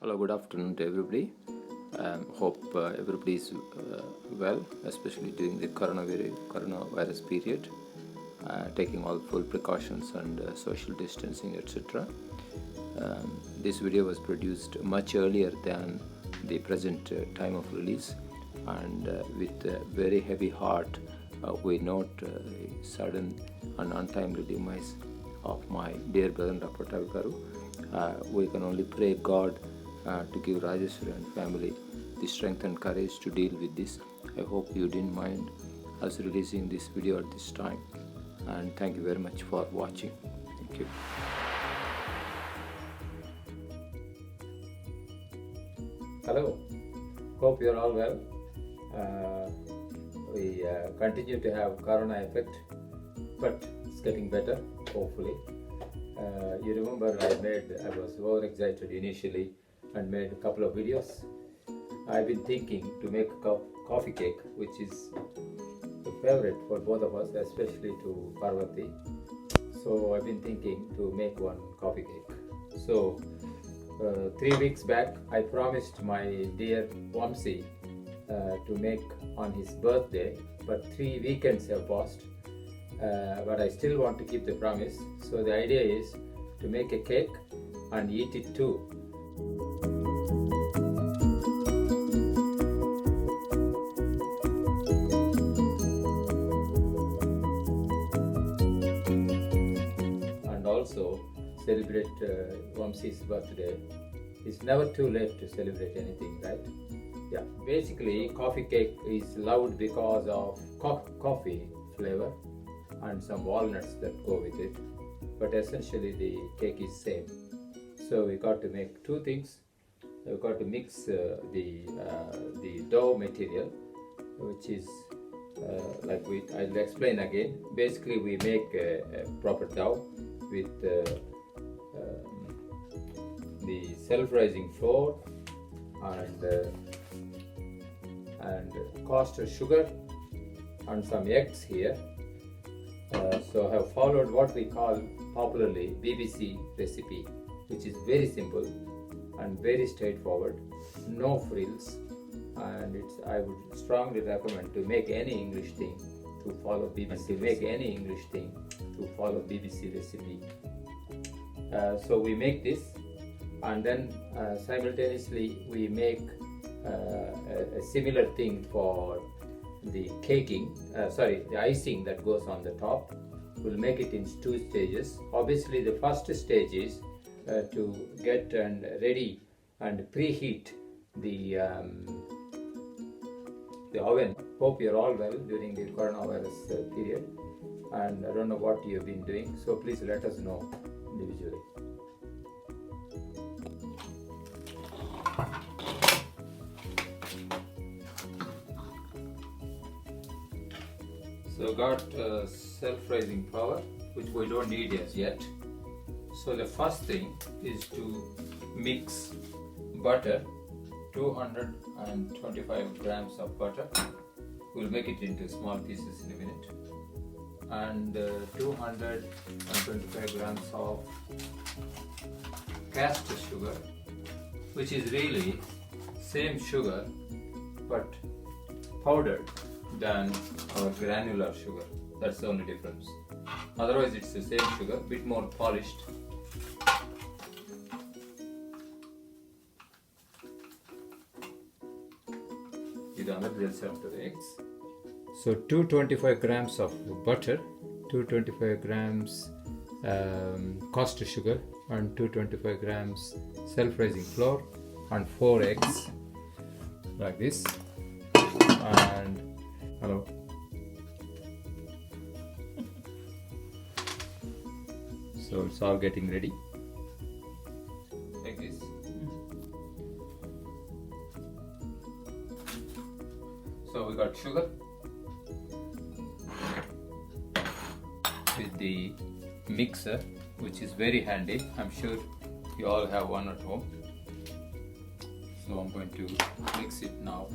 Hello, good afternoon to everybody. Hope everybody is well, especially during the coronavirus period, taking all full precautions and social distancing, etc. This video was produced much earlier than the present time of release, and with a very heavy heart, we note the sudden and untimely demise of my dear brother Dr. Tavikaru. We can only pray God to give Rajeshwari and family the strength and courage to deal with this. I hope you didn't mind us releasing this video at this time, and thank you very much for watching. Thank you. Hello, hope you're all well. We continue to have corona effect, but it's getting better, hopefully. You remember I was overexcited initially and made a couple of videos. I've been thinking to make a coffee cake, which is a favorite for both of us, especially to Parvati. So I've been thinking to make one coffee cake. So 3 weeks back, I promised my dear Vamsi to make on his birthday, but 3 weekends have passed. But I still want to keep the promise. So the idea is to make a cake and eat it too. And also celebrate Vamsi's birthday. It's never too late to celebrate anything, right? Yeah, basically coffee cake is loved because of coffee flavor and some walnuts that go with it, but essentially the cake is same. So we got to make two things. We got to mix the dough material, which is I'll explain again. Basically we make a proper dough with the self-rising flour and caster sugar and some eggs here. So I have followed what we call popularly BBC recipe, which is very simple and very straightforward, no frills, and I would strongly recommend to make any English thing to follow BBC. Recipe. So we make this, and then simultaneously we make a similar thing for the the icing that goes on the top. We'll make it in 2 stages. Obviously the first stage is to get and ready and preheat the oven. Hope you're all well during the coronavirus period, and I don't know what you've been doing, so please let us know individually. So got self-rising flour, which we don't need as yet. So the first thing is to mix butter, 225 grams of butter. We'll make it into small pieces in a minute. And 225 grams of caster sugar, which is really same sugar but powdered than our granular sugar. That's the only difference. Otherwise it's the same sugar, bit more polished. After the eggs. So 225 grams of butter, 225 grams caster sugar, and 225 grams self-rising flour, and 4 eggs like this. And hello. So it's all getting ready like this. So we got sugar with the mixer, which is very handy. I'm sure you all have one at home. So I'm going to mix it now.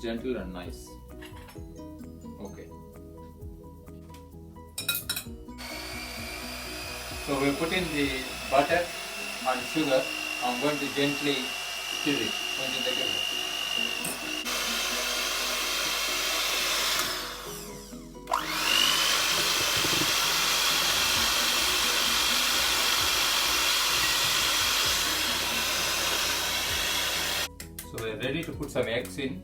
Gentle and nice. Okay. So we put in the butter and sugar I'm going to gently stir it. So we're ready to put some eggs in,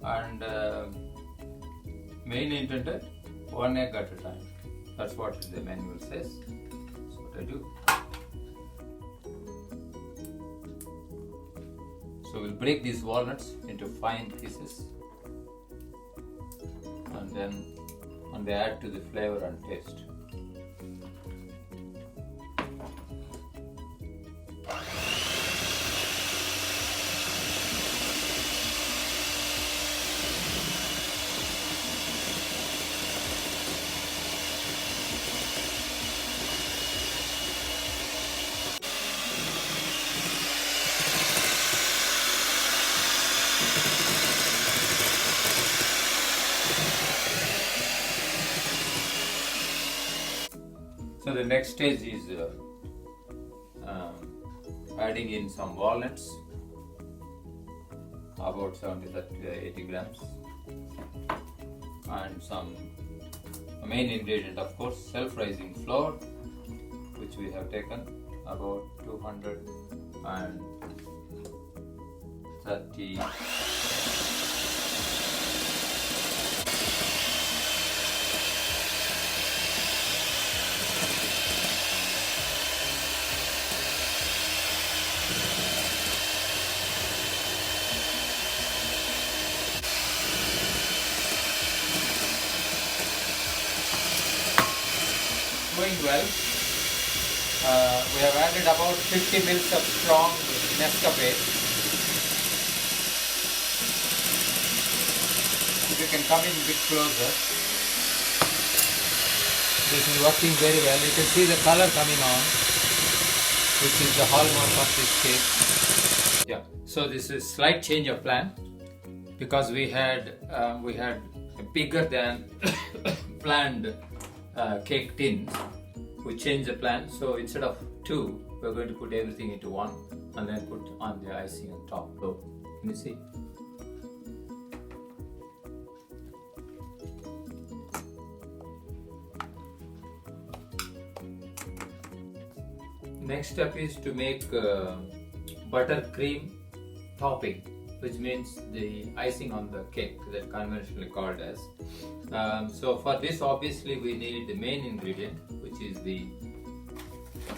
and main intent, one egg at a time. That's what the manual says. That's what I do. So we'll break these walnuts into fine pieces, and they add to the flavor and taste. So the next stage is adding in some walnuts, about 70 to 80 grams, and some main ingredient, of course, self-rising flour, which we have taken about 230. Going well. We have added about 50 ml of strong Nescafe. If you can come in a bit closer. This is working very well. You can see the color coming on, which is the hallmark of this cake. Yeah. So this is slight change of plan, because we had a bigger than planned cake tin. We changed the plan, so instead of 2, we're going to put everything into 1 and then put on the icing on top. So, can you see? Next step is to make buttercream topping, which means the icing on the cake, that conventionally called as. So for this, obviously we need the main ingredient, which is the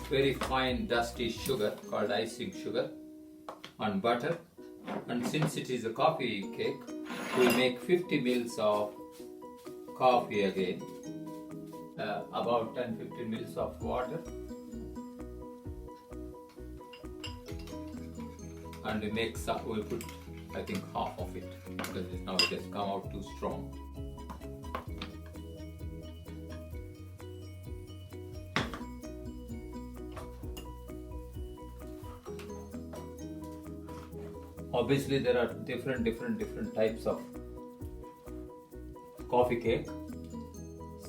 very fine dusty sugar called icing sugar, and butter. And since it is a coffee cake, we make 50 ml of coffee again, about 10-15 ml of water, and we put, I think, half of it, because now it has come out too strong. Obviously, there are different types of coffee cake.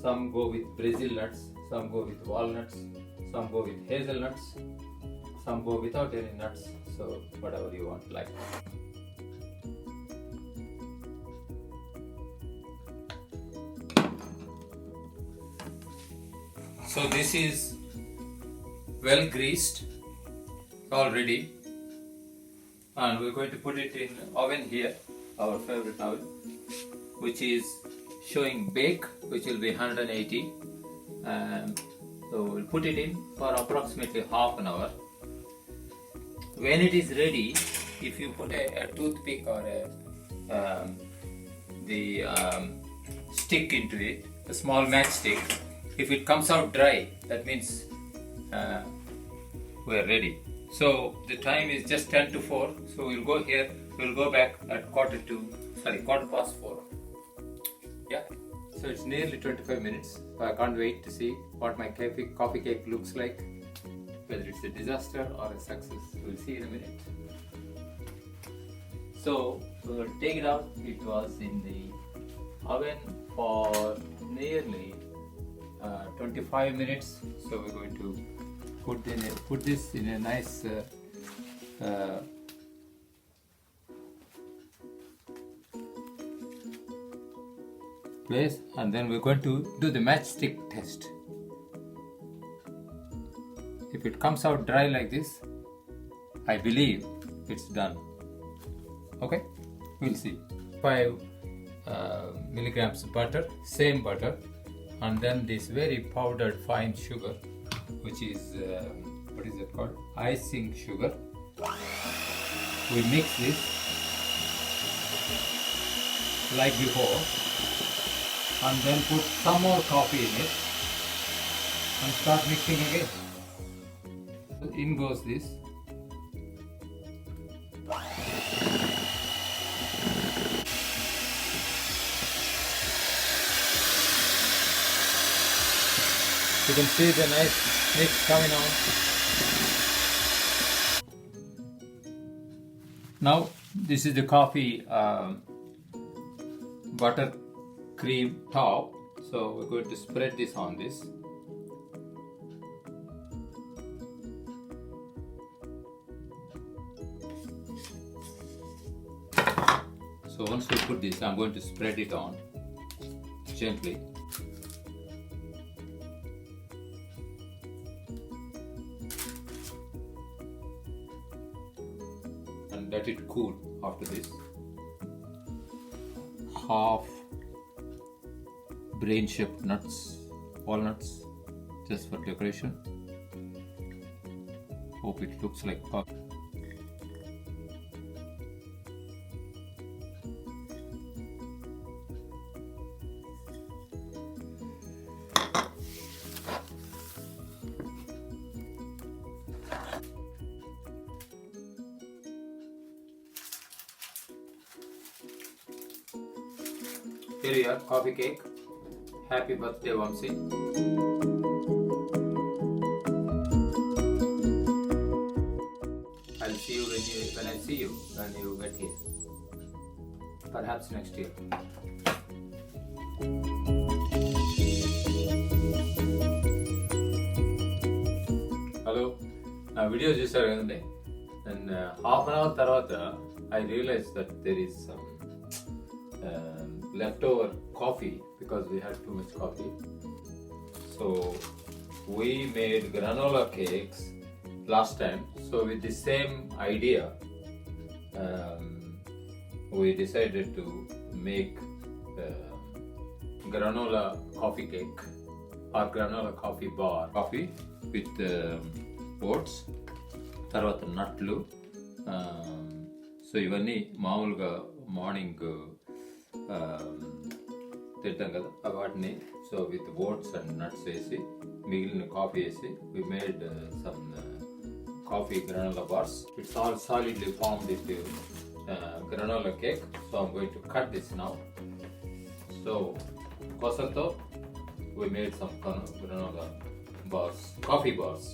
Some go with Brazil nuts, some go with walnuts, some go with hazelnuts, some go without any nuts. So whatever you want, like. So this is well greased already, and we're going to put it in oven here, our favorite oven, which is showing bake, which will be 180. So we'll put it in for approximately half an hour. When it is ready, if you put a toothpick or the stick into it, a small matchstick, if it comes out dry, that means we are ready. So the time is just 10 to 4. So we'll go here. We'll go back at quarter past 4. Yeah. So it's nearly 25 minutes. So I can't wait to see what my coffee cake looks like. Whether it's a disaster or a success, we'll see in a minute. So we'll take it out. It was in the oven for nearly 25 minutes. So we're going to put this in a nice uh, place, and then we're going to do the matchstick test. If it comes out dry like this, I believe it's done. Okay, we'll see. 5 milligrams butter, same butter, and then this very powdered fine sugar, which is what is it called? Icing sugar. We mix this like before, and then put some more coffee in it and start mixing again. In goes this. You can see the nice mix coming on. Now this is the coffee butter cream top. So we're going to spread this on this. So once we put this, I'm going to spread it on gently. And let it cool after this. Half brain shaped nuts, walnuts, just for decoration. Hope it looks like puff. Here you are, coffee cake. Happy birthday, Vamsi. I'll see you when I see you when you get here. Perhaps next year. Hello. Now video చూసారు కదండి. And half an hour తర్వాత I realized that there is some leftover coffee because we had too much coffee. So we made granola cakes last time. So with the same idea, we decided to make granola coffee cake or granola coffee bar. Coffee with oats, తర్వాత నట్లు. So ఇవన్నీ మామూలుగా morning తింటాం కదా వాటిని. So with oats and nuts వేసి మిగిలిన coffee వేసి we made some coffee granola bars. It's all solidly formed with granola cake. So I'm going to cut this now. So కొసతో we made some granola bars, coffee bars.